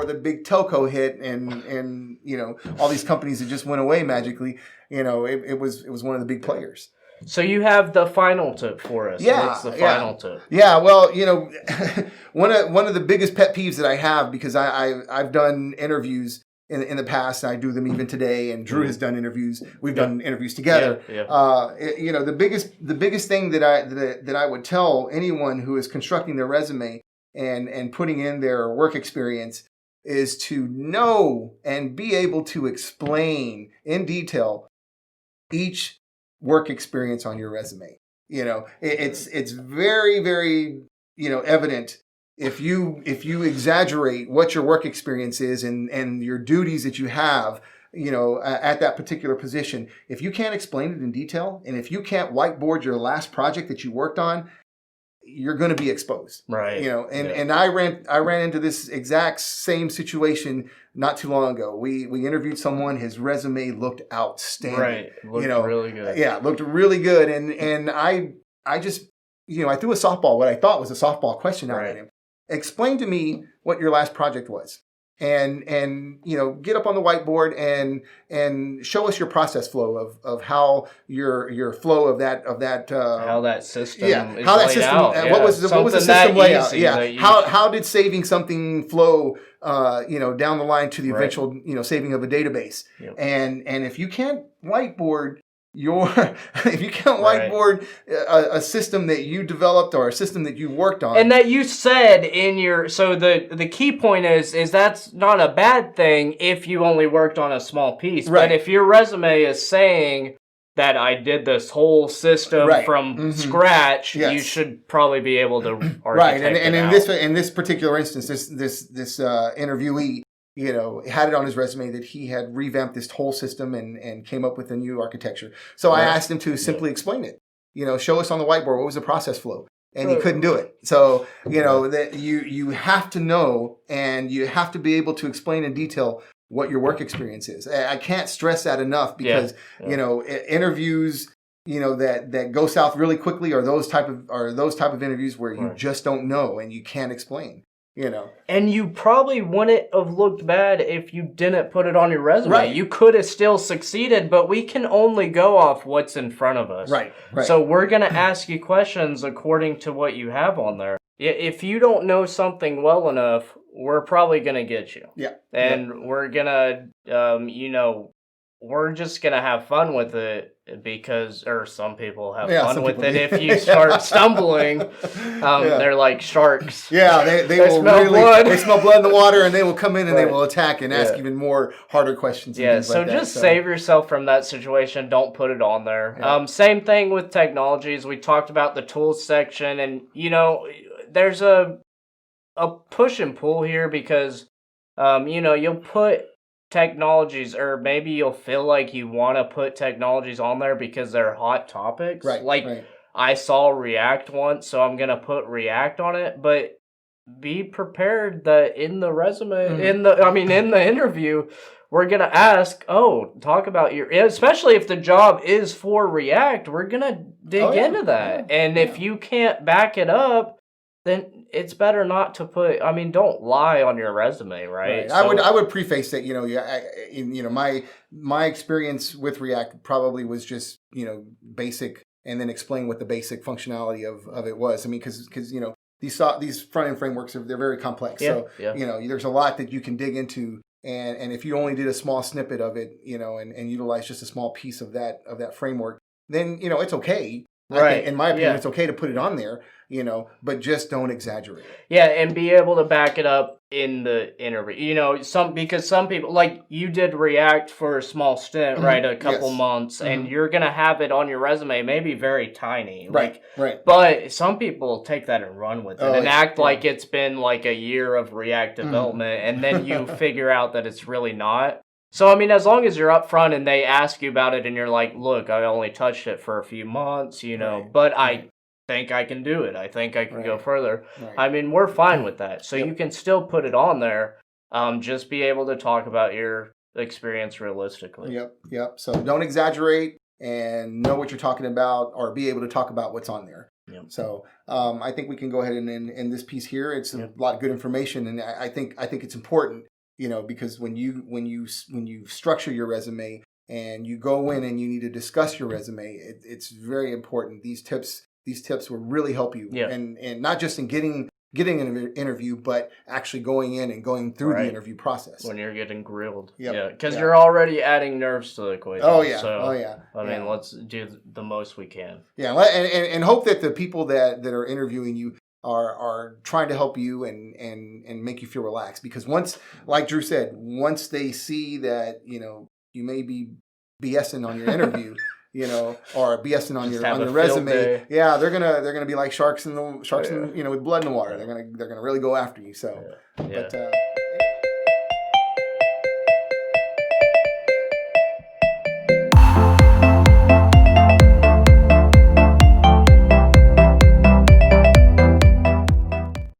the big telco hit and all these companies that just went away magically, it was one of the big players. So you have the final tip for us. Yeah, What's the final tip? Yeah, well, one of the biggest pet peeves that I have, because I've done interviews in the past, and I do them even today, and Drew has done interviews. We've done interviews together. The biggest thing that I would tell anyone who is constructing their resume and putting in their work experience is to know and be able to explain in detail each work experience on your resume. It's very, very, evident if you exaggerate what your work experience is and your duties that you have, at that particular position. If you can't explain it in detail, and if you can't whiteboard your last project that you worked on, you're going to be exposed. Right. And I ran into this exact same situation not too long ago. We interviewed someone. His resume looked outstanding. Right. Looked really good. Yeah, looked really good. And I just, I threw a softball, what I thought was a softball question out at him. Explain to me what your last project was. And get up on the whiteboard and show us your process flow of how your flow of that how that system is how that laid system out. what was the system layout? How did saving something flow down the line to the eventual saving of a database? And if you can't whiteboard a system that you developed or a system that you worked on, and that you said in your, so the key point is that's not a bad thing if you only worked on a small piece, but if your resume is saying that I did this whole system from scratch, you should probably be able to architect it and out. in this particular instance, this interviewee, had it on his resume that he had revamped this whole system and came up with a new architecture. So I asked him to simply explain it. Show us on the whiteboard what was the process flow, and he couldn't do it. So that you have to know, and you have to be able to explain in detail what your work experience is. I can't stress that enough, because interviews that go south really quickly are those type of interviews where you just don't know and you can't explain. And you probably wouldn't have looked bad if you didn't put it on your resume. You could have still succeeded, but we can only go off what's in front of us. Right. So we're going to ask you questions according to what you have on there. If you don't know something well enough, we're probably going to get you. Yeah. And we're going to, we're just going to have fun with it, because, or some people have fun with it if you start stumbling. They're like sharks. Yeah, they will smell really blood. They smell blood in the water, and they will come in and they will attack and ask even more harder questions. And so just save yourself from that situation. Don't put it on there. Same thing with technologies. We talked about the tools section, and there's a push and pull here, because you'll put technologies, or maybe you'll feel like you want to put technologies on there because they're hot topics. I saw React once, so I'm going to put React on it, but be prepared that in the resume, in the interview, we're going to ask, talk about especially if the job is for React, we're going to dig into that. And if you can't back it up, then it's better not to put. Don't lie on your resume, right? So, I would preface that. My experience with React probably was just basic, and then explain what the basic functionality of it was. Because these front end frameworks they're very complex. There's a lot that you can dig into, and if you only did a small snippet of it, and utilize just a small piece of that framework, then it's okay. In my opinion, it's okay to put it on there, but just don't exaggerate. Yeah, and be able to back it up in the interview. Because some people, like you did React for a small stint, right? A couple months, and you're going to have it on your resume, maybe very tiny. Right. But some people take that and run with it and act like it's been like a year of React development, and then you figure out that it's really not. So, as long as you're upfront and they ask you about it and you're like, look, I only touched it for a few months, but I think I can do it. I think I can go further. We're fine with that. So you can still put it on there. Just be able to talk about your experience realistically. Yep. So don't exaggerate, and know what you're talking about, or be able to talk about what's on there. So I think we can go ahead and end this piece here. It's a lot of good information, and I think it's important because when you structure your resume and you go in and you need to discuss your resume, it's very important. These tips will really help you, and not just in getting an interview, but actually going in and going through the interview process when you're getting grilled. Because you're already adding nerves to the equation. I mean, let's do the most we can. And hope that the people that are interviewing you are trying to help you and make you feel relaxed, because once, like Drew said, once they see that you may be BSing on your interview, or BSing on your resume, they're gonna be like sharks in with blood in the water. They're gonna really go after you. So, but